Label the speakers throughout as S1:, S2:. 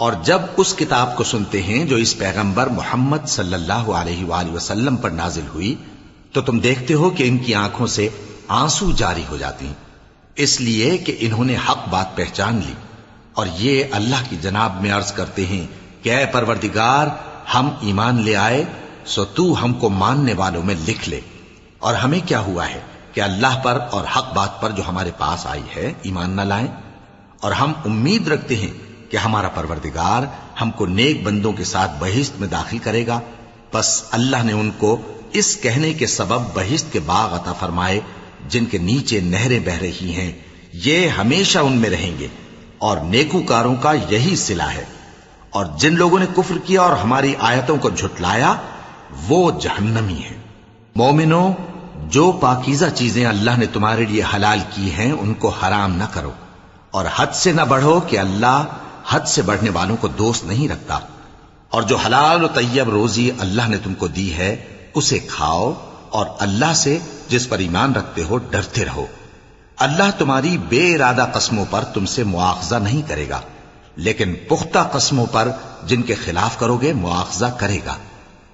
S1: اور جب اس کتاب کو سنتے ہیں جو اس پیغمبر محمد صلی اللہ علیہ وآلہ وسلم پر نازل ہوئی تو تم دیکھتے ہو کہ ان کی آنکھوں سے آنسو جاری ہو جاتی ہیں، اس لیے کہ انہوں نے حق بات پہچان لی، اور یہ اللہ کی جناب میں عرض کرتے ہیں کہ اے پروردگار، ہم ایمان لے آئے سو تو ہم کو ماننے والوں میں لکھ لے، اور ہمیں کیا ہوا ہے کہ اللہ پر اور حق بات پر جو ہمارے پاس آئی ہے ایمان نہ لائیں، اور ہم امید رکھتے ہیں کہ ہمارا پروردگار ہم کو نیک بندوں کے ساتھ بہشت میں داخل کرے گا۔ بس اللہ نے ان کو اس کہنے کے سبب بہشت کے باغ عطا فرمائے جن کے نیچے نہریں بہ رہی ہیں، یہ ہمیشہ ان میں رہیں گے، اور نیکوکاروں کا یہی صلہ ہے۔ اور جن لوگوں نے کفر کیا اور ہماری آیتوں کو جھٹلایا وہ جہنمی ہیں۔ مومنوں، جو پاکیزہ چیزیں اللہ نے تمہارے لیے حلال کی ہیں ان کو حرام نہ کرو، اور حد سے نہ بڑھو کہ اللہ حد سے بڑھنے والوں کو دوست نہیں رکھتا، اور جو حلال و طیب روزی اللہ نے تم کو دی ہے اسے کھاؤ، اور اللہ سے جس پر ایمان رکھتے ہو ڈرتے رہو۔ اللہ تمہاری بے ارادہ قسموں پر تم سے مواخذہ نہیں کرے گا، لیکن پختہ قسموں پر جن کے خلاف کرو گے مواخذہ کرے گا،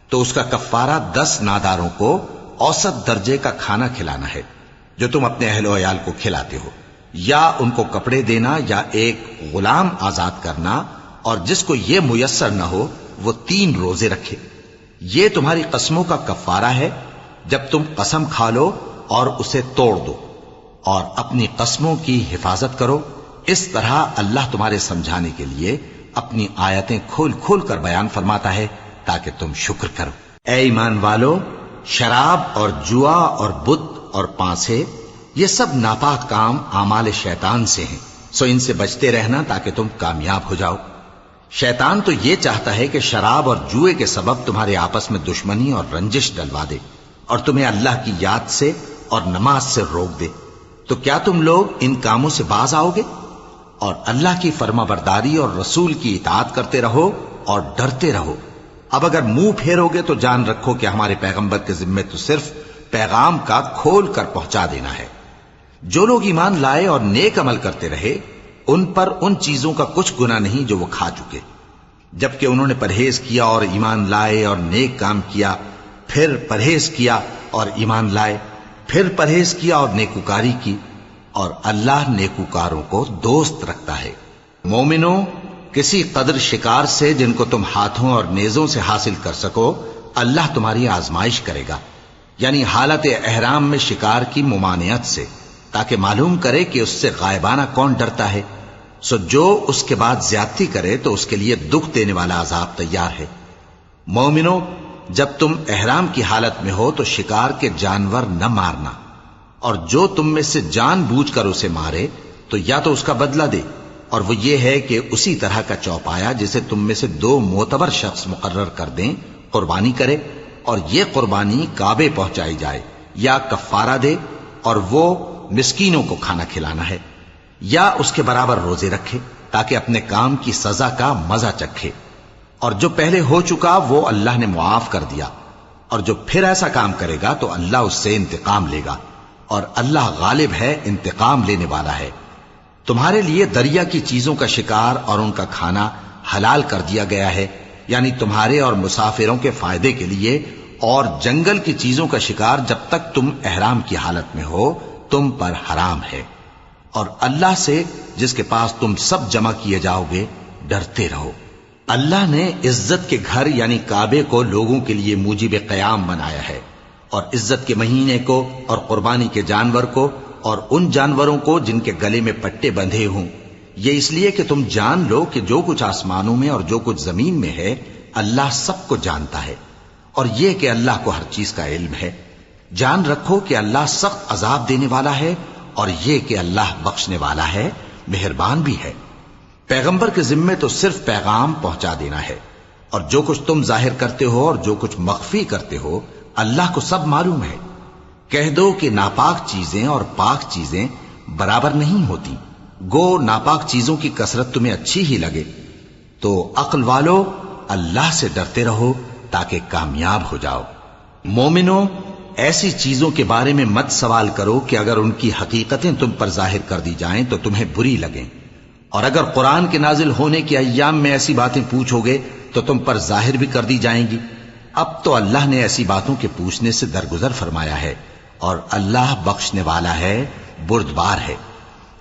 S1: تو اس کا کفارہ 10 ناداروں کو اوسط درجے کا کھانا کھلانا ہے جو تم اپنے اہل و عیال کو کھلاتے ہو، یا ان کو کپڑے دینا یا ایک غلام آزاد کرنا، اور جس کو یہ میسر نہ ہو وہ 3 روزے رکھے۔ یہ تمہاری قسموں کا کفارہ ہے جب تم قسم کھا لو اور اسے توڑ دو، اور اپنی قسموں کی حفاظت کرو۔ اس طرح اللہ تمہارے سمجھانے کے لیے اپنی آیتیں کھول کھول کر بیان فرماتا ہے تاکہ تم شکر کرو۔ اے ایمان والو، شراب اور جوا اور بت اور پانسے یہ سب ناپاک کام اعمال شیطان سے ہیں، سو ان سے بچتے رہنا تاکہ تم کامیاب ہو جاؤ۔ شیطان تو یہ چاہتا ہے کہ شراب اور جوئے کے سبب تمہارے آپس میں دشمنی اور رنجش ڈلوا دے، اور تمہیں اللہ کی یاد سے اور نماز سے روک دے۔ تو کیا تم لوگ ان کاموں سے باز آؤ گے؟ اور اللہ کی فرما برداری اور رسول کی اطاعت کرتے رہو اور ڈرتے رہو۔ اب اگر منہ پھیرو گے تو جان رکھو کہ ہمارے پیغمبر کے ذمے تو صرف پیغام کا کھول کر پہنچا دینا ہے۔ جو لوگ ایمان لائے اور نیک عمل کرتے رہے ان پر ان چیزوں کا کچھ گناہ نہیں جو وہ کھا چکے، جبکہ انہوں نے پرہیز کیا اور ایمان لائے اور نیک کام کیا، پھر پرہیز کیا اور ایمان لائے، پھر پرہیز کیا اور نیکوکاری کی، اور اللہ نیکوکاروں کو دوست رکھتا ہے۔ مومنوں، کسی قدر شکار سے جن کو تم ہاتھوں اور نیزوں سے حاصل کر سکو اللہ تمہاری آزمائش کرے گا، یعنی حالت احرام میں شکار کی ممانعت سے، تاکہ معلوم کرے کہ اس سے غائبانہ کون ڈرتا ہے۔ سو جو اس کے بعد زیادتی کرے تو اس کے لیے دکھ دینے والا عذاب تیار ہے۔ مومنوں، جب تم احرام کی حالت میں ہو تو شکار کے جانور نہ مارنا، اور جو تم میں سے جان بوجھ کر اسے مارے تو یا تو اس کا بدلہ دے، اور وہ یہ ہے کہ اسی طرح کا چوپایا جسے تم میں سے 2 معتبر شخص مقرر کر دیں قربانی کرے، اور یہ قربانی کعبے پہنچائی جائے، یا کفارہ دے اور وہ مسکینوں کو کھانا کھلانا ہے، یا اس کے برابر روزے رکھے تاکہ اپنے کام کی سزا کا مزہ چکھے، اور جو پہلے ہو چکا وہ اللہ نے معاف کر دیا، اور جو پھر ایسا کام کرے گا تو اللہ اس سے انتقام لے گا، اور اللہ غالب ہے، انتقام لینے والا ہے۔ تمہارے لیے دریا کی چیزوں کا شکار اور ان کا کھانا حلال کر دیا گیا ہے، یعنی تمہارے اور مسافروں کے فائدے کے لیے، اور جنگل کی چیزوں کا شکار جب تک تم احرام کی حالت میں ہو تم پر حرام ہے، اور اللہ سے جس کے پاس تم سب جمع کیے جاؤ گے ڈرتے رہو۔ اللہ نے عزت کے گھر یعنی کعبے کو لوگوں کے لیے موجب قیام بنایا ہے، اور عزت کے مہینے کو اور قربانی کے جانور کو اور ان جانوروں کو جن کے گلے میں پٹے بندھے ہوں، یہ اس لیے کہ تم جان لو کہ جو کچھ آسمانوں میں اور جو کچھ زمین میں ہے اللہ سب کو جانتا ہے، اور یہ کہ اللہ کو ہر چیز کا علم ہے۔ جان رکھو کہ اللہ سخت عذاب دینے والا ہے، اور یہ کہ اللہ بخشنے والا ہے، مہربان بھی ہے۔ پیغمبر کے ذمے تو صرف پیغام پہنچا دینا ہے، اور جو کچھ تم ظاہر کرتے ہو اور جو کچھ مخفی کرتے ہو اللہ کو سب معلوم ہے۔ کہہ دو کہ ناپاک چیزیں اور پاک چیزیں برابر نہیں ہوتی، گو ناپاک چیزوں کی کثرت تمہیں اچھی ہی لگے، تو عقل والو اللہ سے ڈرتے رہو تاکہ کامیاب ہو جاؤ۔ مومنوں، ایسی چیزوں کے بارے میں مت سوال کرو کہ اگر ان کی حقیقتیں تم پر ظاہر کر دی جائیں تو تمہیں بری لگیں، اور اگر قرآن کے نازل ہونے کے ایام میں ایسی باتیں پوچھو گے تو تم پر ظاہر بھی کر دی جائیں گی۔ اب تو اللہ نے ایسی باتوں کے پوچھنے سے درگزر فرمایا ہے، اور اللہ بخشنے والا ہے، بردبار ہے۔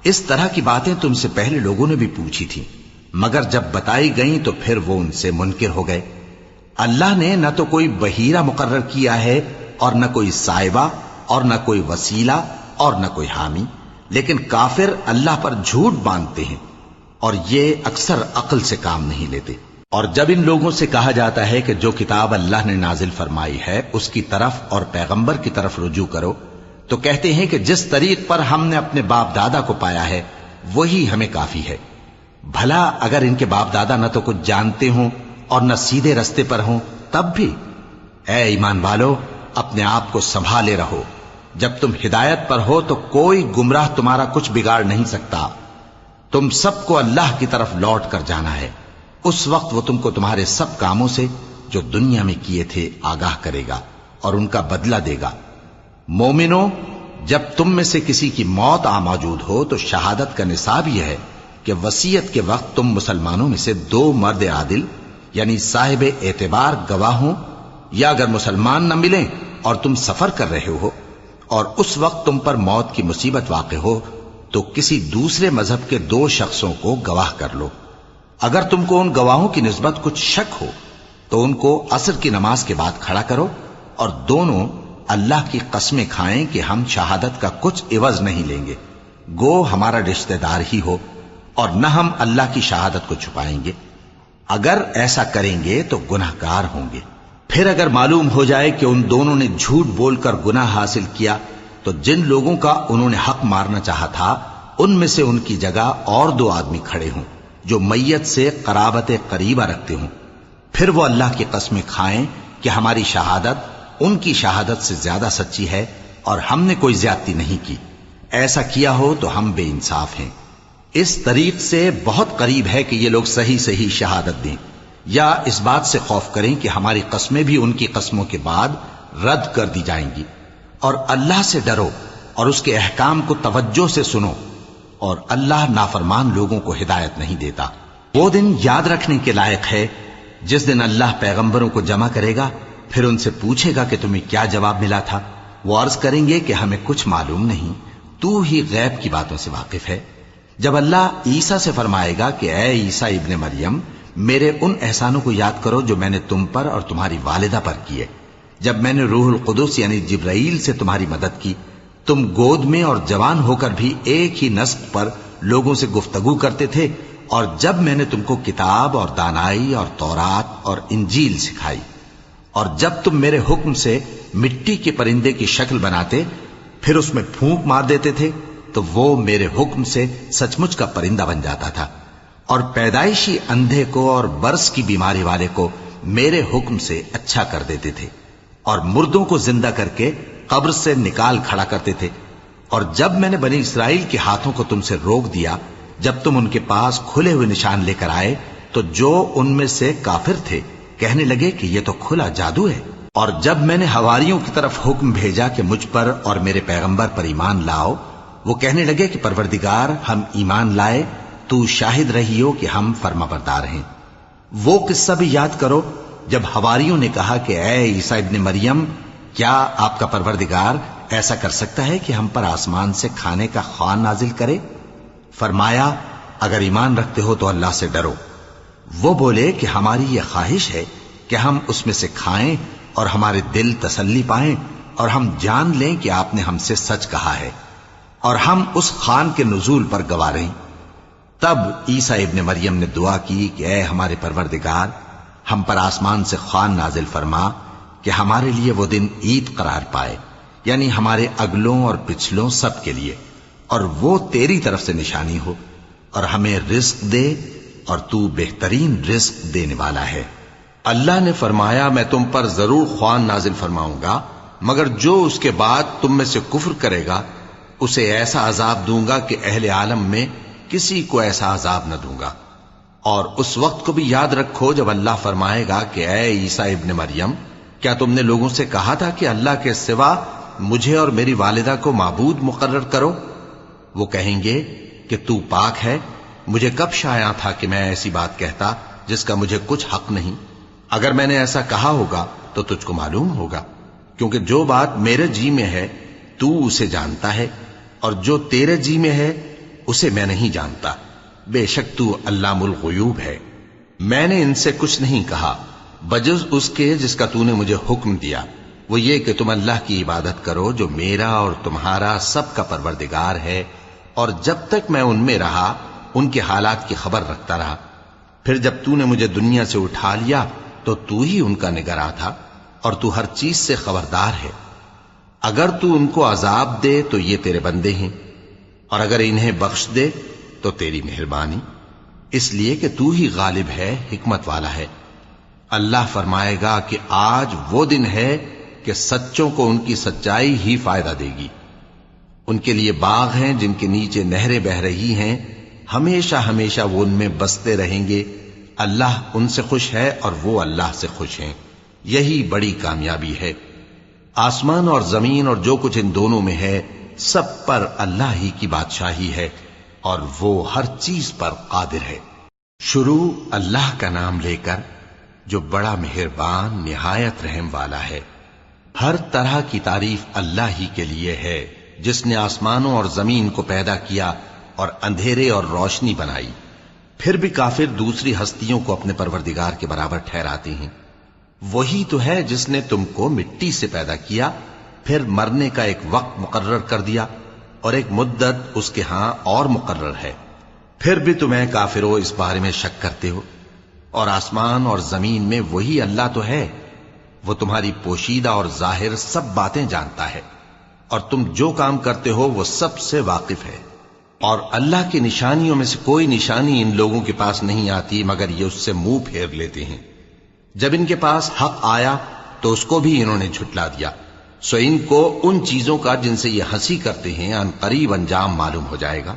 S1: اس طرح کی باتیں تم سے پہلے لوگوں نے بھی پوچھی تھی، مگر جب بتائی گئیں تو پھر وہ ان سے منکر ہو گئے۔ اللہ نے نہ تو کوئی بحیرہ مقرر کیا ہے، اور نہ کوئی سائبہ، اور نہ کوئی وسیلہ، اور نہ کوئی حامی، لیکن کافر اللہ پر جھوٹ باندھتے ہیں، اور یہ اکثر عقل سے کام نہیں لیتے۔ اور جب ان لوگوں سے کہا جاتا ہے کہ جو کتاب اللہ نے نازل فرمائی ہے اس کی طرف اور پیغمبر کی طرف رجوع کرو، تو کہتے ہیں کہ جس طریق پر ہم نے اپنے باپ دادا کو پایا ہے وہی ہمیں کافی ہے۔ بھلا اگر ان کے باپ دادا نہ تو کچھ جانتے ہوں اور نہ سیدھے رستے پر ہوں تب بھی؟ اے ایمان والو، اپنے آپ کو سنبھالے رہو، جب تم ہدایت پر ہو تو کوئی گمراہ تمہارا کچھ بگاڑ نہیں سکتا۔ تم سب کو اللہ کی طرف لوٹ کر جانا ہے، اس وقت وہ تم کو تمہارے سب کاموں سے جو دنیا میں کیے تھے آگاہ کرے گا اور ان کا بدلہ دے گا۔ مومنو، جب تم میں سے کسی کی موت آ موجود ہو تو شہادت کا نصاب یہ ہے کہ وصیت کے وقت تم مسلمانوں میں سے 2 مرد عادل یعنی صاحب اعتبار گواہ ہوں، یا اگر مسلمان نہ ملیں اور تم سفر کر رہے ہو اور اس وقت تم پر موت کی مصیبت واقع ہو تو کسی دوسرے مذہب کے 2 شخصوں کو گواہ کر لو۔ اگر تم کو ان گواہوں کی نسبت کچھ شک ہو تو ان کو عصر کی نماز کے بعد کھڑا کرو، اور دونوں اللہ کی قسمیں کھائیں کہ ہم شہادت کا کچھ عوض نہیں لیں گے، گو ہمارا رشتہ دار ہی ہو، اور نہ ہم اللہ کی شہادت کو چھپائیں گے۔ اگر ایسا کریں گے تو گناہ گار ہوں گے۔ پھر اگر معلوم ہو جائے کہ ان دونوں نے جھوٹ بول کر گناہ حاصل کیا تو جن لوگوں کا انہوں نے حق مارنا چاہا تھا ان میں سے ان کی جگہ اور 2 آدمی کھڑے ہوں جو میت سے قرابت قریبہ رکھتے ہوں، پھر وہ اللہ کی قسمیں کھائیں کہ ہماری شہادت ان کی شہادت سے زیادہ سچی ہے اور ہم نے کوئی زیادتی نہیں کی۔ ایسا کیا ہو تو ہم بے انصاف ہیں۔ اس طریق سے بہت قریب ہے کہ یہ لوگ صحیح صحیح شہادت دیں، یا اس بات سے خوف کریں کہ ہماری قسمیں بھی ان کی قسموں کے بعد رد کر دی جائیں گی۔ اور اللہ سے ڈرو اور اس کے احکام کو توجہ سے سنو، اور اللہ نافرمان لوگوں کو ہدایت نہیں دیتا۔ وہ دن یاد رکھنے کے لائق ہے جس دن اللہ پیغمبروں کو جمع کرے گا، پھر ان سے پوچھے گا کہ تمہیں کیا جواب ملا تھا۔ وہ عرض کریں گے کہ ہمیں کچھ معلوم نہیں، تو ہی غیب کی باتوں سے واقف ہے۔ جب اللہ عیسیٰ سے فرمائے گا کہ اے عیسیٰ ابن مریم، میرے ان احسانوں کو یاد کرو جو میں نے تم پر اور تمہاری والدہ پر کیے، جب میں نے روح القدس یعنی جبرائیل سے تمہاری مدد کی، تم گود میں اور جوان ہو کر بھی ایک ہی نسق پر لوگوں سے گفتگو کرتے تھے، اور جب میں نے تم کو کتاب اور دانائی اور تورات اور انجیل سکھائی، اور جب تم میرے حکم سے مٹی کے پرندے کی شکل بناتے پھر اس میں پھونک مار دیتے تھے تو وہ میرے حکم سے سچ مچ کا پرندہ بن جاتا تھا، اور پیدائشی اندھے کو اور برس کی بیماری والے کو میرے حکم سے اچھا کر دیتے تھے، اور مردوں کو زندہ کر کے قبر سے نکال کھڑا کرتے تھے۔ اور جب میں نے بنی اسرائیل کے ہاتھوں کو تم سے روک دیا جب تم ان کے پاس کھلے ہوئے نشان لے کر آئے تو جو ان میں سے کافر تھے کہنے لگے کہ یہ تو کھلا جادو ہے۔ اور جب میں نے حواریوں کی طرف حکم بھیجا کہ مجھ پر اور میرے پیغمبر پر ایمان لاؤ، وہ کہنے لگے کہ پروردگار، ہم ایمان لائے، تو شاہد رہی ہو کہ ہم فرما بردار ہیں۔ وہ قصہ بھی یاد کرو جب حواریوں نے کہا کہ اے عیسیٰ ابن مریم، کیا آپ کا پروردگار ایسا کر سکتا ہے کہ ہم پر آسمان سے کھانے کا خوان نازل کرے؟ فرمایا، اگر ایمان رکھتے ہو تو اللہ سے ڈرو۔ وہ بولے کہ ہماری یہ خواہش ہے کہ ہم اس میں سے کھائیں اور ہمارے دل تسلی پائیں اور ہم جان لیں کہ آپ نے ہم سے سچ کہا ہے، اور ہم اس خوان کے نزول پر گواہ رہیں۔ تب عیسیٰ ابن مریم نے دعا کی کہ اے ہمارے پروردگار، ہم پر آسمان سے خوان نازل فرما کہ ہمارے لیے وہ دن عید قرار پائے، یعنی ہمارے اگلوں اور پچھلوں سب کے لیے، اور وہ تیری طرف سے نشانی ہو، اور ہمیں رزق دے، اور تو بہترین رزق دینے والا ہے۔
S2: اللہ نے فرمایا، میں تم پر ضرور خوان نازل فرماؤں گا، مگر جو اس کے بعد تم میں سے کفر کرے گا اسے ایسا عذاب دوں گا کہ اہل عالم میں کسی کو ایسا عذاب نہ دوں گا۔ اور اس وقت کو بھی یاد رکھو جب اللہ فرمائے گا کہ اے عیسیٰ ابن مریم، کیا تم نے لوگوں سے کہا تھا کہ اللہ کے سوا مجھے اور میری والدہ کو معبود مقرر کرو؟ وہ کہیں گے کہ تو پاک ہے، مجھے کب شایع تھا کہ میں ایسی بات کہتا جس کا مجھے کچھ حق نہیں؟ اگر میں نے ایسا کہا ہوگا تو تجھ کو معلوم ہوگا، کیونکہ جو بات میرے جی میں ہے تو اسے جانتا ہے، اور جو تیرے جی میں ہے اسے میں نہیں جانتا۔ بے شک تو علام الغیوب ہے۔ میں نے ان سے کچھ نہیں کہا بجز اس کے جس کا تو نے مجھے حکم دیا، وہ یہ کہ تم اللہ کی عبادت کرو جو میرا اور تمہارا سب کا پروردگار ہے، اور جب تک میں ان میں رہا ان کے حالات کی خبر رکھتا رہا۔ پھر جب تو نے مجھے دنیا سے اٹھا لیا تو تو ہی ان کا نگراں تھا، اور تو ہر چیز سے خبردار ہے۔ اگر تو ان کو عذاب دے تو یہ تیرے بندے ہیں، اور اگر انہیں بخش دے تو تیری مہربانی، اس لیے کہ تو ہی غالب ہے، حکمت والا ہے۔ اللہ فرمائے گا کہ آج وہ دن ہے کہ سچوں کو ان کی سچائی ہی فائدہ دے گی۔ ان کے لیے باغ ہیں جن کے نیچے نہریں بہ رہی ہیں، ہمیشہ ہمیشہ وہ ان میں بستے رہیں گے۔ اللہ ان سے خوش ہے اور وہ اللہ سے خوش ہیں، یہی بڑی کامیابی ہے۔ آسمان اور زمین اور جو کچھ ان دونوں میں ہے سب پر اللہ ہی کی بادشاہی ہے، اور وہ ہر چیز پر قادر ہے۔ شروع اللہ کا نام لے کر جو بڑا مہربان نہایت رحم والا ہے۔ ہر طرح کی تعریف اللہ ہی کے لیے ہے، جس نے آسمانوں اور زمین کو پیدا کیا اور اندھیرے اور روشنی بنائی۔ پھر بھی کافر دوسری ہستیوں کو اپنے پروردگار کے برابر ٹھہراتے ہیں۔ وہی تو ہے جس نے تم کو مٹی سے پیدا کیا، پھر مرنے کا ایک وقت مقرر کر دیا، اور ایک مدت اس کے ہاں اور مقرر ہے۔ پھر بھی تمہیں کافروں اس بارے میں شک کرتے ہو، اور آسمان اور زمین میں وہی اللہ تو ہے، وہ تمہاری پوشیدہ اور ظاہر سب باتیں جانتا ہے، اور تم جو کام کرتے ہو وہ سب سے واقف ہے۔ اور اللہ کی نشانیوں میں سے کوئی نشانی ان لوگوں کے پاس نہیں آتی مگر یہ اس سے منہ پھیر لیتے ہیں۔ جب ان کے پاس حق آیا تو اس کو بھی انہوں نے جھٹلا دیا، سو ان کو ان چیزوں کا جن سے یہ ہنسی کرتے ہیں ان قریب انجام معلوم ہو جائے گا۔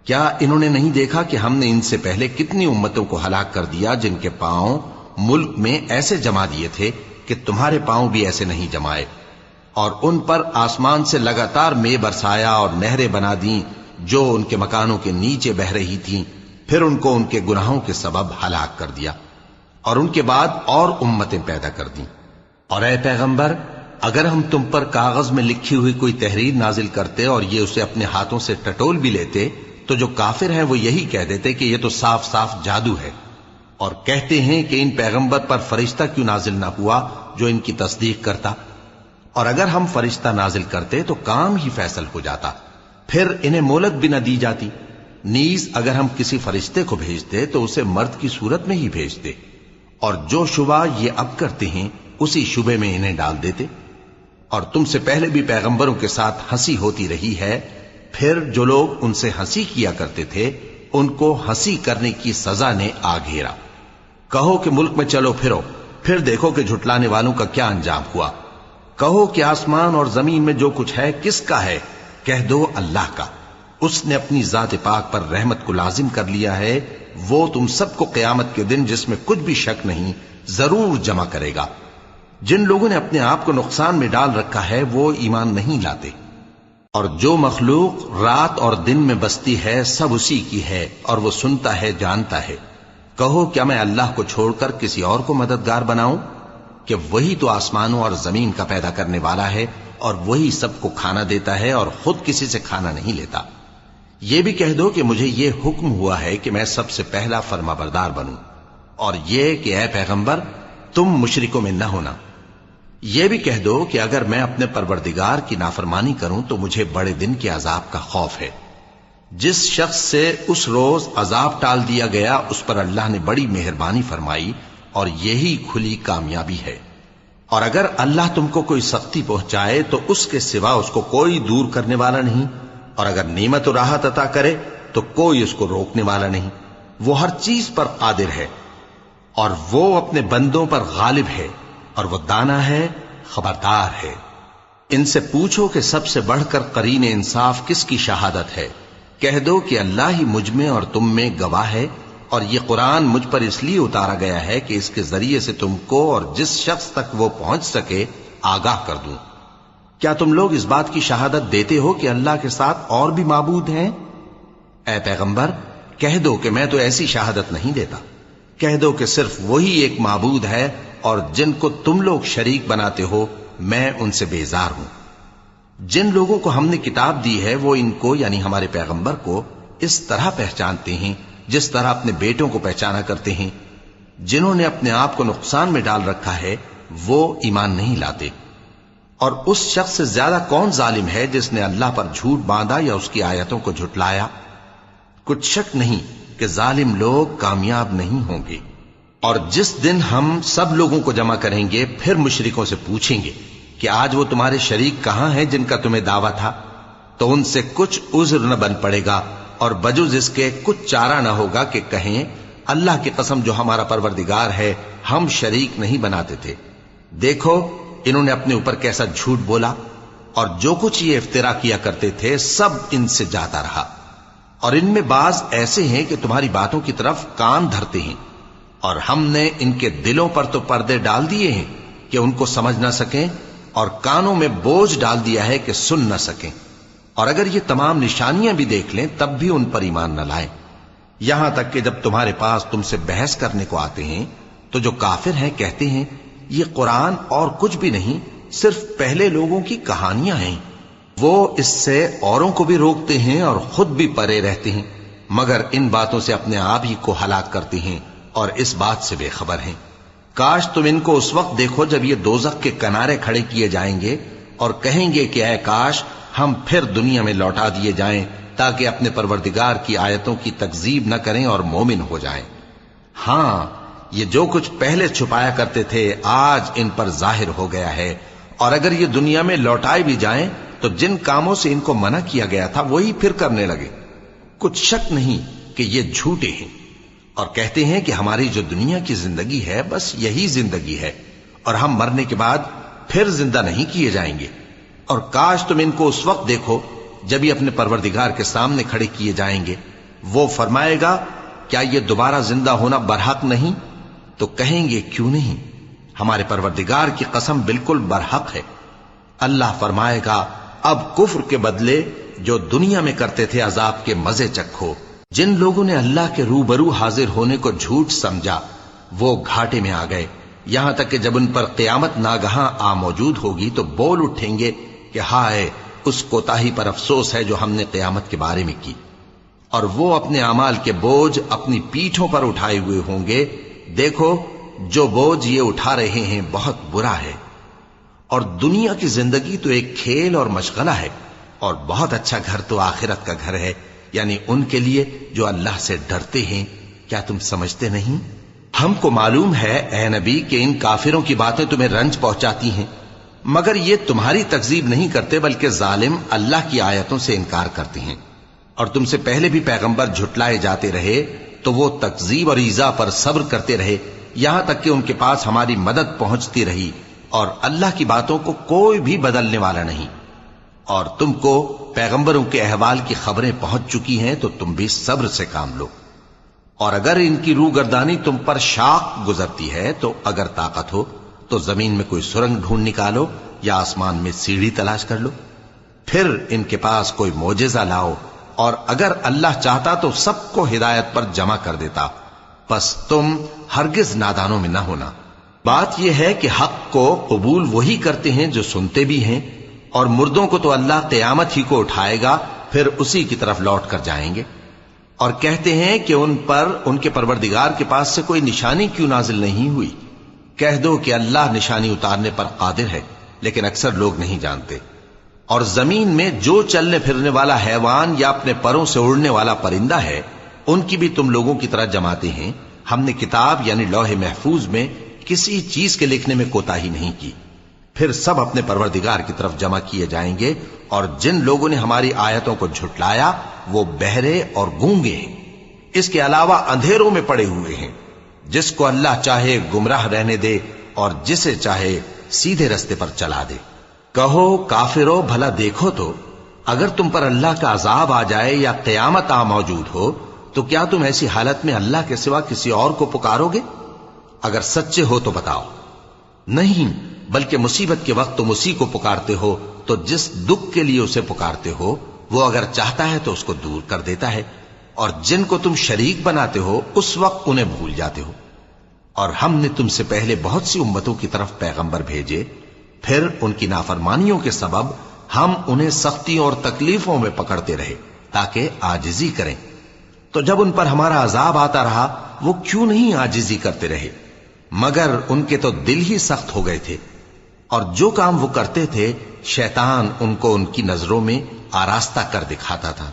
S2: کیا انہوں نے نہیں دیکھا کہ ہم نے ان سے پہلے کتنی امتوں کو ہلاک کر دیا جن کے پاؤں ملک میں ایسے جما دیے تھے کہ تمہارے پاؤں بھی ایسے نہیں جمائے، اور ان پر آسمان سے لگاتار مے برسایا اور نہریں بنا دیں جو ان کے مکانوں کے نیچے بہ رہی تھیں، پھر ان کو ان کے گناہوں کے سبب ہلاک کر دیا، اور ان کے بعد اور امتیں پیدا کر دیں۔ اور اے پیغمبر، اگر ہم تم پر کاغذ میں لکھی ہوئی کوئی تحریر نازل کرتے اور یہ اسے اپنے ہاتھوں سے ٹٹول بھی لیتے تو جو کافر ہیں وہ یہی کہہ دیتے کہ یہ تو صاف صاف جادو ہے، اور کہتے ہیں کہ ان پیغمبر پر فرشتہ کیوں نازل نہ ہوا جو ان کی تصدیق کرتا، اور اگر ہم فرشتہ نازل کرتے تو کام ہی فیصل ہو جاتا، پھر انہیں مہلت بھی نہ دی جاتی۔ نیز اگر ہم کسی فرشتے کو بھیجتے تو اسے مرد کی صورت میں ہی بھیجتے، اور جو شبہ یہ اب کرتے ہیں اسی شبے میں انہیں ڈال دیتے۔ اور تم سے پہلے بھی پیغمبروں کے ساتھ ہنسی ہوتی رہی ہے، پھر جو لوگ ان سے ہنسی کیا کرتے تھے ان کو ہنسی کرنے کی سزا نے آ گھیرا۔ کہو کہ ملک میں چلو پھرو، پھر دیکھو کہ جھٹلانے والوں کا کیا انجام ہوا۔ کہو کہ آسمان اور زمین میں جو کچھ ہے کس کا ہے؟ کہہ دو اللہ کا۔ اس نے اپنی ذات پاک پر رحمت کو لازم کر لیا ہے، وہ تم سب کو قیامت کے دن جس میں کچھ بھی شک نہیں ضرور جمع کرے گا۔ جن لوگوں نے اپنے آپ کو نقصان میں ڈال رکھا ہے وہ ایمان نہیں لاتے، اور جو مخلوق رات اور دن میں بستی ہے سب اسی کی ہے، اور وہ سنتا ہے جانتا ہے۔ کہو کیا میں اللہ کو چھوڑ کر کسی اور کو مددگار بناؤں؟ کہ وہی تو آسمانوں اور زمین کا پیدا کرنے والا ہے، اور وہی سب کو کھانا دیتا ہے اور خود کسی سے کھانا نہیں لیتا۔ یہ بھی کہہ دو کہ مجھے یہ حکم ہوا ہے کہ میں سب سے پہلا فرما بردار بنوں، اور یہ کہ اے پیغمبر تم مشرکوں میں نہ ہونا۔ یہ بھی کہہ دو کہ اگر میں اپنے پروردگار کی نافرمانی کروں تو مجھے بڑے دن کے عذاب کا خوف ہے۔ جس شخص سے اس روز عذاب ٹال دیا گیا اس پر اللہ نے بڑی مہربانی فرمائی، اور یہی کھلی کامیابی ہے۔ اور اگر اللہ تم کو کوئی سختی پہنچائے تو اس کے سوا اس کو کوئی دور کرنے والا نہیں، اور اگر نعمت و راحت عطا کرے تو کوئی اس کو روکنے والا نہیں۔ وہ ہر چیز پر قادر ہے، اور وہ اپنے بندوں پر غالب ہے، اور وہ دانا ہے، خبردار ہے۔ ان سے پوچھو کہ سب سے بڑھ کر قرین انصاف کس کی شہادت ہے؟ کہہ دو کہ اللہ ہی مجھ میں اور تم میں گواہ ہے، اور یہ قرآن مجھ پر اس لیے اتارا گیا ہے کہ اس کے ذریعے سے تم کو اور جس شخص تک وہ پہنچ سکے آگاہ کر دوں۔ کیا تم لوگ اس بات کی شہادت دیتے ہو کہ اللہ کے ساتھ اور بھی معبود ہیں؟ اے پیغمبر کہہ دو کہ میں تو ایسی شہادت نہیں دیتا، کہہ دو کہ صرف وہی ایک معبود ہے اور جن کو تم لوگ شریک بناتے ہو میں ان سے بیزار ہوں۔ جن لوگوں کو ہم نے کتاب دی ہے وہ ان کو یعنی ہمارے پیغمبر کو اس طرح پہچانتے ہیں جس طرح اپنے بیٹوں کو پہچانا کرتے ہیں۔ جنہوں نے اپنے آپ کو نقصان میں ڈال رکھا ہے وہ ایمان نہیں لاتے۔ اور اس شخص سے زیادہ کون ظالم ہے جس نے اللہ پر جھوٹ باندھا یا اس کی آیتوں کو جھٹلایا؟ کچھ شک نہیں کہ ظالم لوگ کامیاب نہیں ہوں گے۔ اور جس دن ہم سب لوگوں کو جمع کریں گے پھر مشرکوں سے پوچھیں گے کہ آج وہ تمہارے شریک کہاں ہیں جن کا تمہیں دعویٰ تھا، تو ان سے کچھ عذر نہ بن پڑے گا اور بجز اس کے کچھ چارہ نہ ہوگا کہ کہیں اللہ کی قسم جو ہمارا پروردگار ہے ہم شریک نہیں بناتے تھے۔ دیکھو انہوں نے اپنے اوپر کیسا جھوٹ بولا، اور جو کچھ یہ افترا کیا کرتے تھے سب ان سے جاتا رہا۔ اور ان میں بعض ایسے ہیں کہ تمہاری باتوں کی طرف کان دھرتے ہیں، اور ہم نے ان کے دلوں پر تو پردے ڈال دیے ہیں کہ ان کو سمجھ نہ سکیں، اور کانوں میں بوجھ ڈال دیا ہے کہ سن نہ سکیں، اور اگر یہ تمام نشانیاں بھی دیکھ لیں تب بھی ان پر ایمان نہ لائیں۔ یہاں تک کہ جب تمہارے پاس تم سے بحث کرنے کو آتے ہیں تو جو کافر ہیں کہتے ہیں یہ قرآن اور کچھ بھی نہیں، صرف پہلے لوگوں کی کہانیاں ہیں۔ وہ اس سے اوروں کو بھی روکتے ہیں اور خود بھی پرے رہتے ہیں، مگر ان باتوں سے اپنے آپ ہی کو ہلاک کرتے ہیں اور اس بات سے بے خبر ہیں۔ کاش تم ان کو اس وقت دیکھو جب یہ دوزخ کے کنارے کھڑے کیے جائیں گے اور کہیں گے کہ اے کاش ہم پھر دنیا میں لوٹا دیے جائیں تاکہ اپنے پروردگار کی آیتوں کی تکذیب نہ کریں اور مومن ہو جائیں۔ ہاں یہ جو کچھ پہلے چھپایا کرتے تھے آج ان پر ظاہر ہو گیا ہے، اور اگر یہ دنیا میں لوٹائے بھی جائیں تو جن کاموں سے ان کو منع کیا گیا تھا وہی پھر کرنے لگے۔ کچھ شک نہیں کہ یہ جھوٹے ہیں، اور کہتے ہیں کہ ہماری جو دنیا کی زندگی ہے بس یہی زندگی ہے اور ہم مرنے کے بعد پھر زندہ نہیں کیے جائیں گے۔ اور کاش تم ان کو اس وقت دیکھو جب یہ اپنے پروردگار کے سامنے کھڑے کیے جائیں گے، وہ فرمائے گا کیا یہ دوبارہ زندہ ہونا برحق نہیں؟ تو کہیں گے کیوں نہیں، ہمارے پروردگار کی قسم بالکل برحق ہے۔ اللہ فرمائے گا اب کفر کے بدلے جو دنیا میں کرتے تھے عذاب کے مزے چکھو۔ جن لوگوں نے اللہ کے روبرو حاضر ہونے کو جھوٹ سمجھا وہ گھاٹے میں آ گئے، یہاں تک کہ جب ان پر قیامت ناگہاں آ موجود ہوگی تو بول اٹھیں گے کہ ہائے اس کوتاہی پر افسوس ہے جو ہم نے قیامت کے بارے میں کی، اور وہ اپنے اعمال کے بوجھ اپنی پیٹھوں پر اٹھائے ہوئے ہوں گے۔ دیکھو جو بوجھ یہ اٹھا رہے ہیں بہت برا ہے، اور دنیا کی زندگی تو ایک کھیل اور مشغلہ ہے، اور بہت اچھا گھر تو آخرت کا گھر ہے، یعنی ان کے لیے جو اللہ سے ڈرتے ہیں۔ کیا تم سمجھتے نہیں؟ ہم کو معلوم ہے اے نبی کہ ان کافروں کی باتیں تمہیں رنج پہنچاتی ہیں، مگر یہ تمہاری تکذیب نہیں کرتے بلکہ ظالم اللہ کی آیتوں سے انکار کرتے ہیں۔ اور تم سے پہلے بھی پیغمبر جھٹلائے جاتے رہے تو وہ تکذیب اور ایذا پر صبر کرتے رہے یہاں تک کہ ان کے پاس ہماری مدد پہنچتی رہی، اور اللہ کی باتوں کو کوئی بھی بدلنے والا نہیں۔ اور تم کو پیغمبروں کے احوال کی خبریں پہنچ چکی ہیں تو تم بھی صبر سے کام لو۔ اور اگر ان کی روگردانی تم پر شاق گزرتی ہے تو اگر طاقت ہو تو زمین میں کوئی سرنگ ڈھونڈ نکالو یا آسمان میں سیڑھی تلاش کر لو، پھر ان کے پاس کوئی معجزہ لاؤ، اور اگر اللہ چاہتا تو سب کو ہدایت پر جمع کر دیتا، پس تم ہرگز نادانوں میں نہ ہونا۔ بات یہ ہے کہ حق کو قبول وہی کرتے ہیں جو سنتے بھی ہیں، اور مردوں کو تو اللہ قیامت ہی کو اٹھائے گا پھر اسی کی طرف لوٹ کر جائیں گے۔ اور کہتے ہیں کہ ان پر ان کے پروردگار کے پاس سے کوئی نشانی کیوں نازل نہیں ہوئی؟ کہہ دو کہ اللہ نشانی اتارنے پر قادر ہے، لیکن اکثر لوگ نہیں جانتے۔ اور زمین میں جو چلنے پھرنے والا حیوان یا اپنے پروں سے اڑنے والا پرندہ ہے ان کی بھی تم لوگوں کی طرح جماتے ہیں۔ ہم نے کتاب یعنی لوح محفوظ میں کسی چیز کے لکھنے میں کوتاہی نہیں کی، پھر سب اپنے پروردگار کی طرف جمع کیے جائیں گے۔ اور جن لوگوں نے ہماری آیتوں کو جھٹلایا وہ بہرے اور گونگے ہیں، اس کے علاوہ اندھیروں میں پڑے ہوئے ہیں۔ جس کو اللہ چاہے گمراہ رہنے دے اور جسے چاہے سیدھے رستے پر چلا دے۔ کہو کافرو بھلا دیکھو تو اگر تم پر اللہ کا عذاب آ جائے یا قیامت آ موجود ہو تو کیا تم ایسی حالت میں اللہ کے سوا کسی اور کو پکارو گے؟ اگر سچے ہو تو بتاؤ۔ نہیں، بلکہ مصیبت کے وقت تم اسی کو پکارتے ہو، تو جس دکھ کے لیے اسے پکارتے ہو وہ اگر چاہتا ہے تو اس کو دور کر دیتا ہے،
S1: اور جن کو تم شریک بناتے ہو اس وقت انہیں بھول جاتے ہو۔ اور ہم نے تم سے پہلے بہت سی امتوں کی طرف پیغمبر بھیجے، پھر ان کی نافرمانیوں کے سبب ہم انہیں سختیوں اور تکلیفوں میں پکڑتے رہے تاکہ عاجزی کریں۔ تو جب ان پر ہمارا عذاب آتا رہا وہ کیوں نہیں عاجزی کرتے رہے، مگر ان کے تو دل ہی سخت ہو گئے تھے، اور جو کام وہ کرتے تھے شیطان ان کو ان کی نظروں میں آراستہ کر دکھاتا تھا۔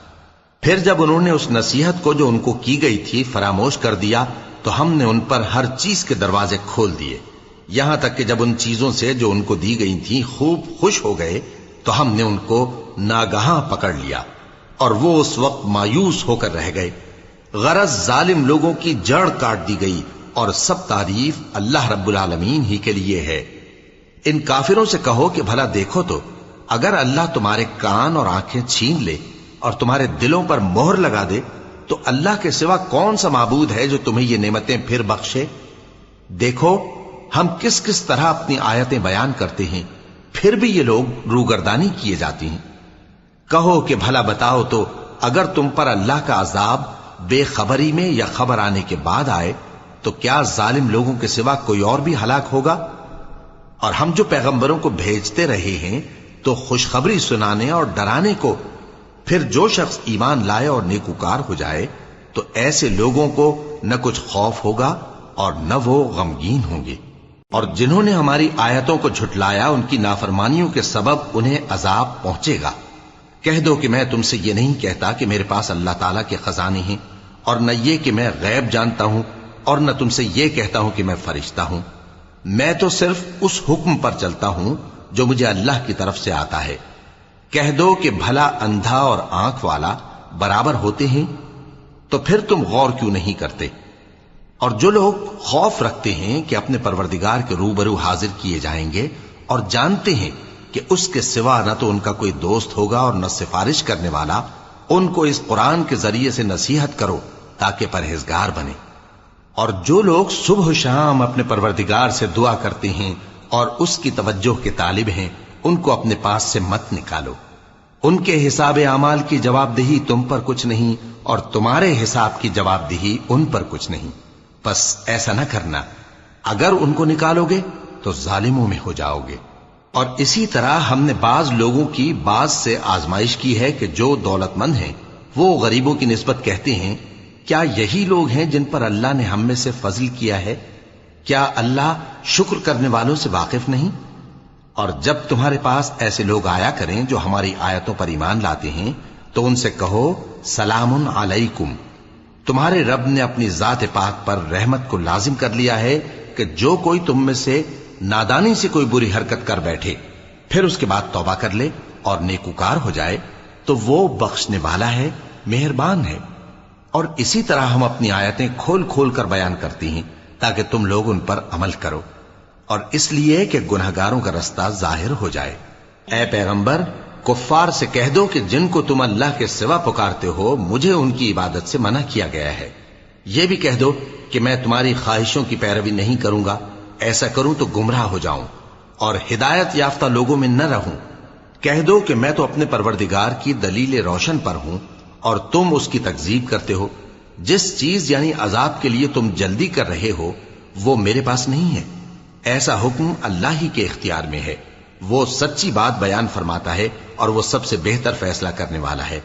S1: پھر جب انہوں نے اس نصیحت کو جو ان کو کی گئی تھی فراموش کر دیا تو ہم نے ان پر ہر چیز کے دروازے کھول دیے، یہاں تک کہ جب ان چیزوں سے جو ان کو دی گئی تھی خوب خوش ہو گئے تو ہم نے ان کو ناگہاں پکڑ لیا، اور وہ اس وقت مایوس ہو کر رہ گئے۔ غرض ظالم لوگوں کی جڑ کاٹ دی گئی، اور سب تعریف اللہ رب العالمین ہی کے لیے ہے۔ ان کافروں سے کہو کہ بھلا دیکھو تو اگر اللہ تمہارے کان اور آنکھیں چھین لے اور تمہارے دلوں پر مہر لگا دے تو اللہ کے سوا کون سا معبود ہے جو تمہیں یہ نعمتیں پھر بخشے؟ دیکھو ہم کس کس طرح اپنی آیتیں بیان کرتے ہیں، پھر بھی یہ لوگ روگردانی کیے جاتی ہیں۔ کہو کہ بھلا بتاؤ تو اگر تم پر اللہ کا عذاب بے خبری میں یا خبر آنے کے بعد آئے تو کیا ظالم لوگوں کے سوا کوئی اور بھی ہلاک ہوگا؟ اور ہم جو پیغمبروں کو بھیجتے رہے ہیں تو خوشخبری سنانے اور ڈرانے کو، پھر جو شخص ایمان لائے اور نیکوکار ہو جائے تو ایسے لوگوں کو نہ کچھ خوف ہوگا اور نہ وہ غمگین ہوں گے۔ اور جنہوں نے ہماری آیتوں کو جھٹلایا ان کی نافرمانیوں کے سبب انہیں عذاب پہنچے گا۔ کہہ دو کہ میں تم سے یہ نہیں کہتا کہ میرے پاس اللہ تعالیٰ کے خزانے ہیں، اور نہ یہ کہ میں غیب جانتا ہوں، اور نہ تم سے یہ کہتا ہوں کہ میں فرشتہ ہوں۔ میں تو صرف اس حکم پر چلتا ہوں جو مجھے اللہ کی طرف سے آتا ہے۔ کہہ دو کہ بھلا اندھا اور آنکھ والا برابر ہوتے ہیں؟ تو پھر تم غور کیوں نہیں کرتے؟ اور جو لوگ خوف رکھتے ہیں کہ اپنے پروردگار کے روبرو حاضر کیے جائیں گے اور جانتے ہیں کہ اس کے سوا نہ تو ان کا کوئی دوست ہوگا اور نہ سفارش کرنے والا، ان کو اس قرآن کے ذریعے سے نصیحت کرو تاکہ پرہیزگار بنے۔ اور جو لوگ صبح و شام اپنے پروردگار سے دعا کرتے ہیں اور اس کی توجہ کے طالب ہیں ان کو اپنے پاس سے مت نکالو۔ ان کے حساب اعمال کی جواب دہی تم پر کچھ نہیں، اور تمہارے حساب کی جواب دہی ان پر کچھ نہیں۔ بس ایسا نہ کرنا، اگر ان کو نکالو گے تو ظالموں میں ہو جاؤ گے۔ اور اسی طرح ہم نے بعض لوگوں کی بعض سے آزمائش کی ہے کہ جو دولت مند ہیں وہ غریبوں کی نسبت کہتے ہیں کیا یہی لوگ ہیں جن پر اللہ نے ہم میں سے فضل کیا ہے؟ کیا اللہ شکر کرنے والوں سے واقف نہیں؟ اور جب تمہارے پاس ایسے لوگ آیا کریں جو ہماری آیتوں پر ایمان لاتے ہیں تو ان سے کہو سلام علیکم، تمہارے رب نے اپنی ذات پاک پر رحمت کو لازم کر لیا ہے کہ جو کوئی تم میں سے نادانی سے کوئی بری حرکت کر بیٹھے پھر اس کے بعد توبہ کر لے اور نیکوکار ہو جائے تو وہ بخشنے والا ہے، مہربان ہے۔ اور اسی طرح ہم اپنی آیتیں کھول کھول کر بیان کرتی ہیں تاکہ تم لوگ ان پر عمل کرو، اور اس لیے کہ گنہگاروں کا رستہ ظاہر ہو جائے۔ اے پیغمبر کفار سے کہہ دو کہ جن کو تم اللہ کے سوا پکارتے ہو مجھے ان کی عبادت سے منع کیا گیا ہے۔ یہ بھی کہہ دو کہ میں تمہاری خواہشوں کی پیروی نہیں کروں گا، ایسا کروں تو گمراہ ہو جاؤں اور ہدایت یافتہ لوگوں میں نہ رہوں۔ کہہ دو کہ میں تو اپنے پروردگار کی دلیل روشن پر ہوں اور تم اس کی تکذیب کرتے ہو۔ جس چیز یعنی عذاب کے لیے تم جلدی کر رہے ہو وہ میرے پاس نہیں ہے، ایسا حکم اللہ ہی کے اختیار میں ہے۔ وہ سچی بات بیان فرماتا ہے اور وہ سب سے بہتر فیصلہ کرنے والا ہے۔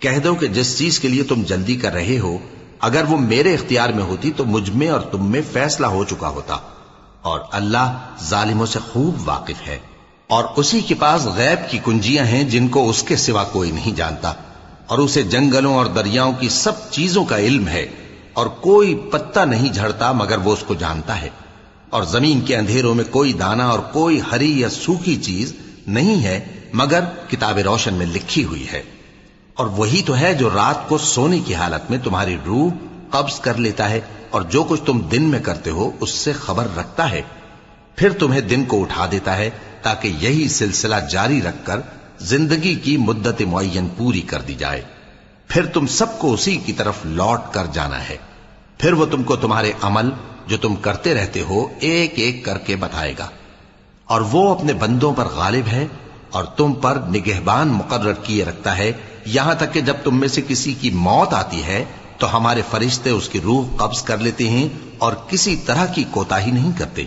S1: کہہ دو کہ جس چیز کے لیے تم جلدی کر رہے ہو اگر وہ میرے اختیار میں ہوتی تو مجھ میں اور تم میں فیصلہ ہو چکا ہوتا، اور اللہ ظالموں سے خوب واقف ہے۔ اور اسی کے پاس غیب کی کنجیاں ہیں جن کو اس کے سوا کوئی نہیں جانتا، اور اسے جنگلوں اور دریاؤں کی سب چیزوں کا علم ہے، اور کوئی پتا نہیں جھڑتا مگر وہ اس کو جانتا ہے، اور زمین کے اندھیروں میں کوئی دانہ اور کوئی ہری یا سوکھی چیز نہیں ہے مگر کتاب روشن میں لکھی ہوئی ہے۔ اور وہی تو ہے جو رات کو سونے کی حالت میں تمہاری روح قبض کر لیتا ہے اور جو کچھ تم دن میں کرتے ہو اس سے خبر رکھتا ہے، پھر تمہیں دن کو اٹھا دیتا ہے تاکہ یہی سلسلہ جاری رکھ کر زندگی کی مدت معین پوری کر دی جائے، پھر تم سب کو اسی کی طرف لوٹ کر جانا ہے۔ پھر وہ تم کو تمہارے عمل جو تم کرتے رہتے ہو ایک ایک کر کے بتائے گا، اور وہ اپنے بندوں پر غالب ہے اور تم پر نگہبان مقرر کیے رکھتا ہے
S2: یہاں تک کہ جب تم میں سے کسی کی موت آتی ہے تو ہمارے فرشتے اس کی روح قبض کر لیتے ہیں اور کسی طرح کی کوتاہی نہیں کرتے۔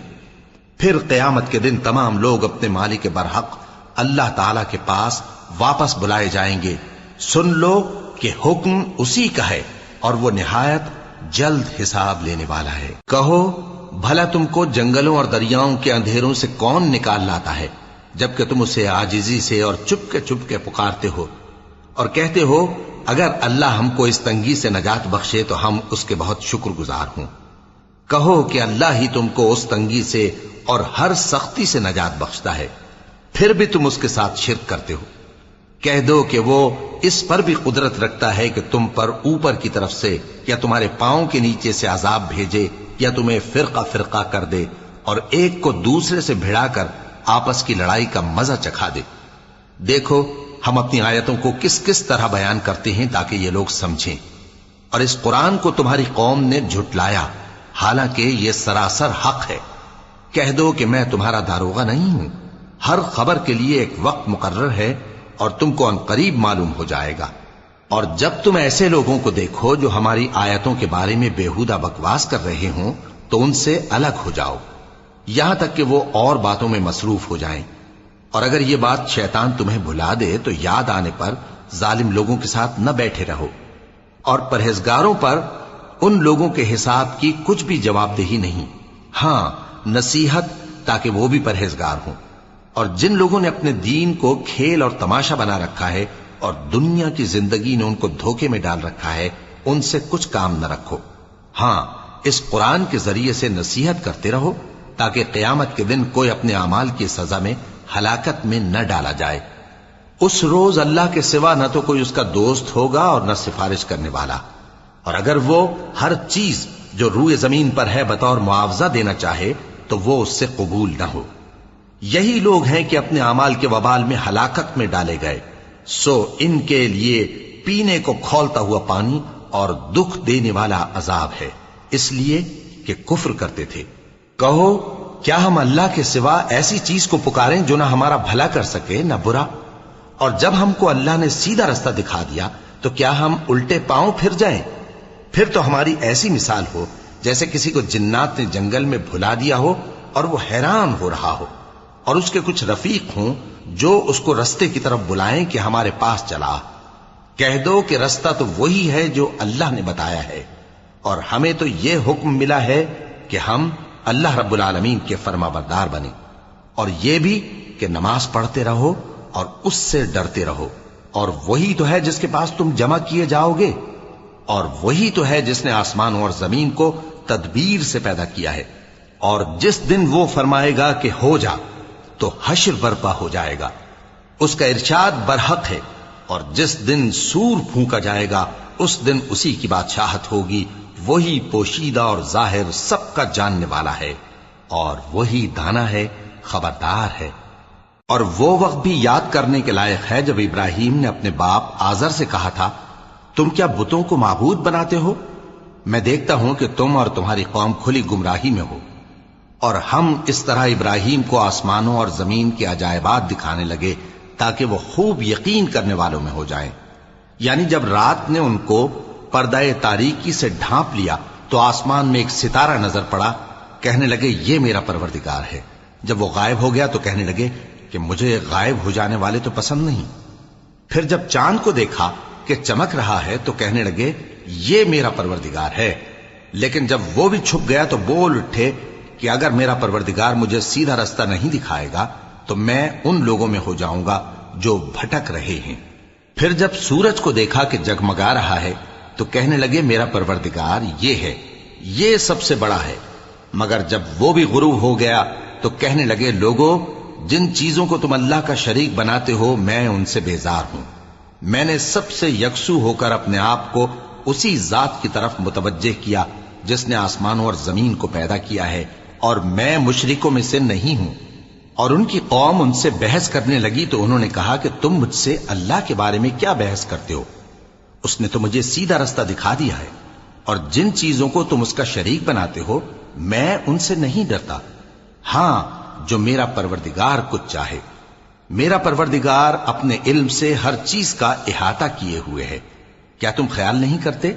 S2: پھر قیامت کے دن تمام لوگ اپنے مالک برحق اللہ تعالی کے پاس واپس بلائے جائیں گے۔ سن لو کہ حکم اسی کا ہے اور وہ نہایت جلد حساب لینے والا ہے۔ کہو بھلا تم کو جنگلوں اور دریاؤں کے اندھیروں سے کون نکال لاتا ہے جبکہ تم اسے عاجزی سے اور چپ کے پکارتے ہو اور کہتے ہو اگر اللہ ہم کو اس تنگی سے نجات بخشے تو ہم اس کے بہت شکر گزار ہوں۔ کہو کہ اللہ ہی تم کو اس تنگی سے اور ہر سختی سے نجات بخشتا ہے، پھر بھی تم اس کے ساتھ شرک کرتے ہو۔ کہہ دو کہ وہ اس پر بھی قدرت رکھتا ہے کہ تم پر اوپر کی طرف سے یا تمہارے پاؤں کے نیچے سے عذاب بھیجے یا تمہیں فرقہ فرقہ کر دے اور ایک کو دوسرے سے بھڑا کر آپس کی لڑائی کا مزہ چکھا دے۔ دیکھو ہم اپنی آیتوں کو کس کس طرح بیان کرتے ہیں تاکہ یہ لوگ سمجھیں، اور اس قرآن کو تمہاری قوم نے جھٹلایا حالانکہ یہ سراسر حق ہے۔ کہہ دو کہ میں تمہارا داروغہ نہیں ہوں، ہر خبر کے لیے ایک وقت مقرر ہے اور تم کو عنقریب معلوم ہو جائے گا۔ اور جب تم ایسے لوگوں کو دیکھو جو ہماری آیتوں کے بارے میں بےہودہ بکواس کر رہے ہوں تو ان سے الگ ہو جاؤ یہاں تک کہ وہ اور باتوں میں مصروف ہو جائیں، اور اگر یہ بات شیطان تمہیں بھلا دے تو یاد آنے پر ظالم لوگوں کے ساتھ نہ بیٹھے رہو، اور پرہیزگاروں پر ان لوگوں کے حساب کی کچھ بھی جواب دہی نہیں، ہاں نصیحت تاکہ وہ بھی پرہیزگار ہوں۔ اور جن لوگوں نے اپنے دین کو کھیل اور تماشا بنا رکھا ہے اور دنیا کی زندگی نے ان کو دھوکے میں ڈال رکھا ہے، ان سے کچھ کام نہ رکھو، ہاں اس قرآن کے ذریعے سے نصیحت کرتے رہو تاکہ قیامت کے دن کوئی اپنے اعمال کی سزا میں ہلاکت میں نہ ڈالا جائے۔ اس روز اللہ کے سوا نہ تو کوئی اس کا دوست ہوگا اور نہ سفارش کرنے والا، اور اگر وہ ہر چیز جو روئے زمین پر ہے بطور معاوضہ دینا چاہے تو وہ اس سے قبول نہ ہو۔ یہی لوگ ہیں کہ اپنے اعمال کے وبال میں ہلاکت میں ڈالے گئے، سو ان کے لیے پینے کو کھولتا ہوا پانی اور دکھ دینے والا عذاب ہے، اس لیے کہ کفر کرتے تھے۔ کہو کیا ہم اللہ کے سوا ایسی چیز کو پکاریں جو نہ ہمارا بھلا کر سکے نہ برا؟ اور جب ہم کو اللہ نے سیدھا رستہ دکھا دیا تو کیا ہم الٹے پاؤں پھر جائیں؟ پھر تو ہماری ایسی مثال ہو جیسے کسی کو جنات نے جنگل میں بھلا دیا ہو اور وہ حیران ہو رہا ہو، اور اس کے کچھ رفیق ہوں جو اس کو رستے کی طرف بلائیں کہ ہمارے پاس چلا۔ کہہ دو کہ رستہ تو وہی ہے جو اللہ نے بتایا ہے، اور ہمیں تو یہ حکم ملا ہے کہ ہم اللہ رب العالمین کے فرما بردار بنیں، اور یہ بھی کہ نماز پڑھتے رہو اور اس سے ڈرتے رہو، اور وہی تو ہے جس کے پاس تم جمع کیے جاؤ گے، اور وہی تو ہے جس نے آسمانوں اور زمین کو تدبیر سے پیدا کیا ہے، اور جس دن وہ فرمائے گا کہ ہو جا تو حشر برپا ہو جائے گا، اس کا ارشاد برحق ہے، اور جس دن سور پھونکا جائے گا اس دن اسی کی بادشاہت ہوگی، وہی پوشیدہ اور ظاہر سب کا جاننے والا ہے، اور وہی دانا ہے خبردار ہے۔ اور وہ وقت بھی یاد کرنے کے لائق ہے جب ابراہیم نے اپنے باپ آزر سے کہا تھا تم کیا بتوں کو معبود بناتے ہو؟ میں دیکھتا ہوں کہ تم اور تمہاری قوم کھلی گمراہی میں ہو۔ اور ہم اس طرح ابراہیم کو آسمانوں اور زمین کے عجائبات دکھانے لگے تاکہ وہ خوب یقین کرنے والوں میں ہو جائیں۔ یعنی جب رات نے ان کو پردہ تاریکی سے ڈھانپ لیا تو آسمان میں ایک ستارہ نظر پڑا، کہنے لگے یہ میرا پروردگار ہے۔ جب وہ غائب ہو گیا تو کہنے لگے کہ مجھے غائب ہو جانے والے تو پسند نہیں۔ پھر جب چاند کو دیکھا کہ چمک رہا ہے تو کہنے لگے یہ میرا پروردگار ہے۔ لیکن جب وہ بھی چھپ گیا تو بول اٹھے کہ اگر میرا پروردگار مجھے سیدھا رستہ نہیں دکھائے گا تو میں ان لوگوں میں ہو جاؤں گا جو بھٹک رہے ہیں۔ پھر جب سورج کو دیکھا کہ جگمگا رہا ہے تو کہنے لگے میرا پروردگار یہ ہے، یہ سب سے بڑا ہے۔ مگر جب وہ بھی غروب ہو گیا تو کہنے لگے لوگو جن چیزوں کو تم اللہ کا شریک بناتے ہو میں ان سے بیزار ہوں۔ میں نے سب سے یکسو ہو کر اپنے آپ کو اسی ذات کی طرف متوجہ کیا جس نے آسمانوں اور زمین کو پیدا کیا ہے، اور میں مشرکوں میں سے نہیں ہوں۔ اور ان کی قوم ان سے بحث کرنے لگی تو انہوں نے کہا کہ تم مجھ سے اللہ کے بارے میں کیا بحث کرتے ہو؟ اس نے تو مجھے سیدھا رستہ دکھا دیا ہے، اور جن چیزوں کو تم اس کا شریک بناتے ہو میں ان سے نہیں ڈرتا، ہاں جو میرا پروردگار کچھ چاہے۔
S1: میرا پروردگار اپنے علم سے ہر چیز کا احاطہ کیے ہوئے ہے، کیا تم خیال نہیں کرتے؟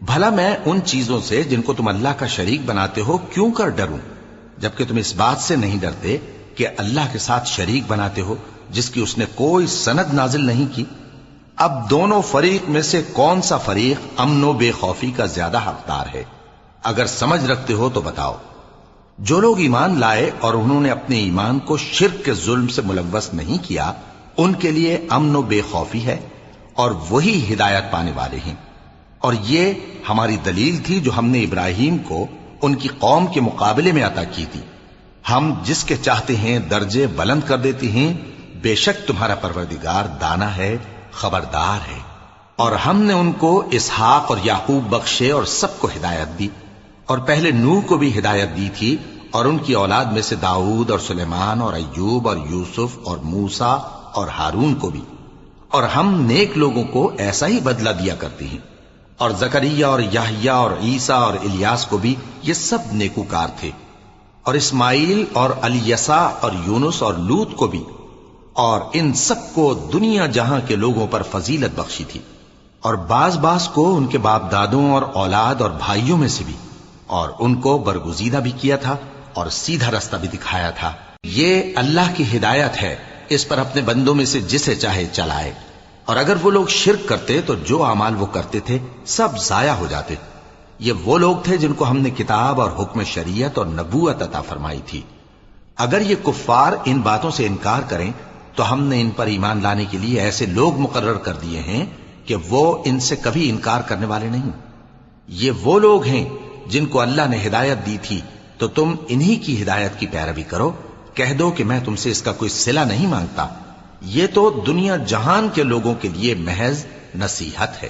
S1: بھلا میں ان چیزوں سے جن کو تم اللہ کا شریک بناتے ہو کیوں کر ڈروں، جبکہ تم اس بات سے نہیں ڈرتے کہ اللہ کے ساتھ شریک بناتے ہو جس کی اس نے کوئی سند نازل نہیں کی۔ اب دونوں فریق میں سے کون سا فریق امن و بے خوفی کا زیادہ حقدار ہے؟ اگر سمجھ رکھتے ہو تو بتاؤ۔ جو لوگ ایمان لائے اور انہوں نے اپنے ایمان کو شرک کے ظلم سے ملوث نہیں کیا، ان کے لیے امن و بے خوفی ہے اور وہی ہدایت پانے والے ہیں۔ اور یہ ہماری دلیل تھی جو ہم نے ابراہیم کو ان کی قوم کے مقابلے میں عطا کی تھی۔ ہم جس کے چاہتے ہیں درجے بلند کر دیتے ہیں، بے شک تمہارا پروردگار دانا ہے، خبردار ہے۔ اور ہم نے ان کو اسحاق اور یعقوب بخشے اور سب کو ہدایت دی، اور پہلے نوح کو بھی ہدایت دی تھی، اور ان کی اولاد میں سے داؤد اور سلیمان اور ایوب اور یوسف اور موسیٰ اور ہارون کو بھی۔ اور ہم نیک لوگوں کو ایسا ہی بدلہ دیا کرتے ہیں۔ اور زکریا اور یحییٰ اور عیسیٰ اور الیاس کو بھی، یہ سب نیکوکار تھے۔ اور اسماعیل اور الیسع اور یونس اور لوط کو بھی، اور ان سب کو دنیا جہاں کے لوگوں پر فضیلت بخشی تھی، اور بعض کو ان کے باپ دادوں اور اولاد اور بھائیوں میں سے بھی، اور ان کو برگزیدہ بھی کیا تھا اور سیدھا رستہ بھی دکھایا تھا۔ یہ اللہ کی ہدایت ہے، اس پر اپنے بندوں میں سے جسے چاہے چلائے۔ اور اگر وہ لوگ شرک کرتے تو جو اعمال وہ کرتے تھے سب ضائع ہو جاتے۔ یہ وہ لوگ تھے جن کو ہم نے کتاب اور حکم شریعت اور نبوت عطا فرمائی تھی۔ اگر یہ کفار ان باتوں سے انکار کریں تو ہم نے ان پر ایمان لانے کے لیے ایسے لوگ مقرر کر دیے ہیں کہ وہ ان سے کبھی انکار کرنے والے نہیں۔ یہ وہ لوگ ہیں جن کو اللہ نے ہدایت دی تھی، تو تم انہی کی ہدایت کی پیروی کرو۔ کہہ دو کہ میں تم سے اس کا کوئی صلہ نہیں مانگتا، یہ تو دنیا جہان کے لوگوں کے لیے محض نصیحت ہے۔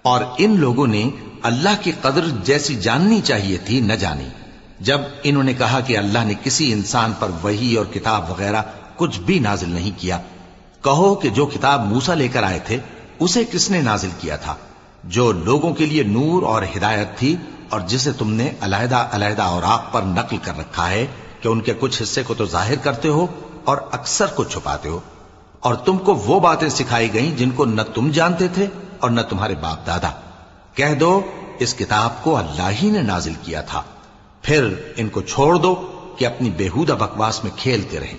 S1: اور ان لوگوں نے اللہ کی قدر جیسی جاننی چاہیے تھی نہ جانی، جب انہوں نے کہا کہ اللہ نے کسی انسان پر وحی اور کتاب وغیرہ کچھ بھی نازل نہیں کیا۔ کہو کہ جو کتاب موسیٰ لے کر آئے تھے اسے کس نے نازل کیا تھا، جو لوگوں کے لیے نور اور ہدایت تھی، اور جسے تم نے علیحدہ علیحدہ اوراق پر نقل کر رکھا ہے کہ ان کے کچھ حصے کو تو ظاہر کرتے ہو اور اکثر کو چھپاتے ہو۔ اور تم کو وہ باتیں سکھائی گئیں جن کو نہ تم جانتے تھے اور نہ تمہارے باپ دادا۔ کہہ دو اس کتاب کو اللہ ہی نے نازل کیا تھا، پھر ان کو چھوڑ دو کہ اپنی بیہودہ بکواس میں کھیلتے رہیں۔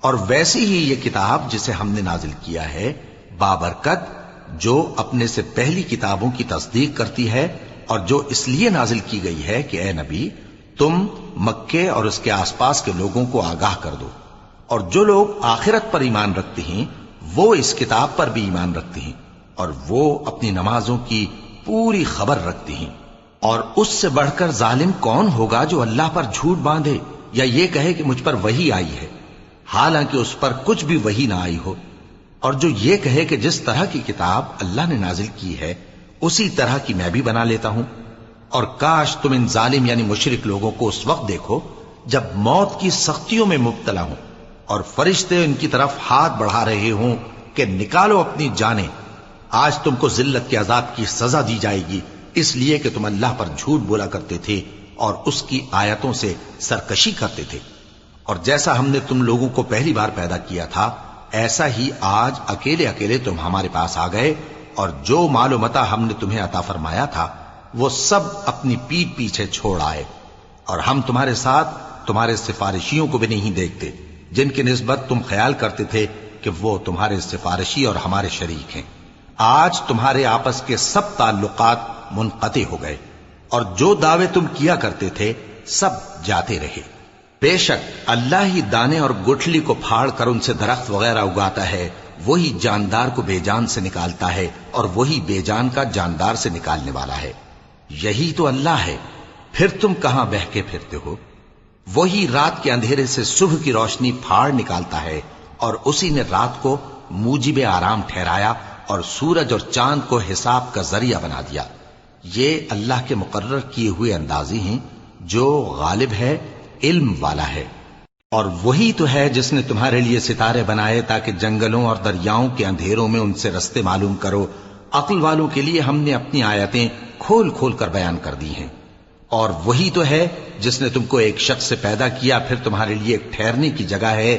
S1: اور ویسی ہی یہ کتاب جسے ہم نے نازل کیا ہے بابرکت، جو اپنے سے پہلی کتابوں کی تصدیق کرتی ہے، اور جو اس لیے نازل کی گئی ہے کہ اے نبی تم مکے اور اس کے آس پاس کے لوگوں کو آگاہ کر دو۔ اور جو لوگ آخرت پر ایمان رکھتے ہیں وہ اس کتاب پر بھی ایمان رکھتے ہیں، اور وہ اپنی نمازوں کی پوری خبر رکھتے ہیں۔ اور اس سے بڑھ کر ظالم کون ہوگا جو اللہ پر جھوٹ باندھے یا یہ کہے کہ مجھ پر وحی آئی ہے، حالانکہ اس پر کچھ بھی وحی نہ آئی ہو، اور جو یہ کہے کہ جس طرح کی کتاب اللہ نے نازل کی ہے اسی طرح کی میں بھی بنا لیتا ہوں۔ اور کاش تم ان ظالم یعنی مشرک لوگوں کو اس وقت دیکھو جب موت کی سختیوں میں مبتلا ہوں، اور فرشتے ان کی طرف ہاتھ بڑھا رہے ہوں کہ نکالو اپنی جانیں، آج تم کو ذلت کے عذاب کی سزا دی جائے گی، اس لیے کہ تم اللہ پر جھوٹ بولا کرتے تھے اور اس کی آیتوں سے سرکشی کرتے تھے۔ اور جیسا ہم نے تم لوگوں کو پہلی بار پیدا کیا تھا ایسا ہی آج اکیلے اکیلے تم ہمارے پاس آ گئے، اور جو مال و متاع ہم نے تمہیں عطا فرمایا تھا وہ سب اپنی پیٹھ پیچھے چھوڑ آئے، اور ہم تمہارے ساتھ تمہارے سفارشیوں کو بھی نہیں دیکھتے جن کی نسبت تم خیال کرتے تھے کہ وہ تمہارے سفارشی اور ہمارے شریک ہیں۔ آج تمہارے آپس کے سب تعلقات منقطع ہو گئے، اور جو دعوے تم کیا کرتے تھے سب جاتے رہے۔ بے شک اللہ ہی دانے اور گٹھلی کو پھاڑ کر ان سے درخت وغیرہ اگاتا ہے، وہی جاندار کو بے جان سے نکالتا ہے اور وہی بے جان کا جاندار سے نکالنے والا ہے۔ یہی تو اللہ ہے، پھر تم کہاں بہکے پھرتے ہو؟ وہی رات کے اندھیرے سے صبح کی روشنی پھاڑ نکالتا ہے، اور اسی نے رات کو موجب آرام ٹھہرایا اور سورج اور چاند کو حساب کا ذریعہ بنا دیا۔ یہ اللہ کے مقرر کیے ہوئے اندازی ہیں جو غالب ہے، علم والا ہے۔ اور وہی تو ہے جس نے تمہارے لیے ستارے بنائے تاکہ جنگلوں اور دریاؤں کے اندھیروں میں ان سے رستے معلوم کرو۔ عقل والوں کے لیے ہم نے اپنی آیتیں کھول کھول کر بیان کر دی ہیں۔ اور وہی تو ہے جس نے تم کو ایک شخص سے پیدا کیا، پھر تمہارے لیے ایک ٹھہرنے کی جگہ ہے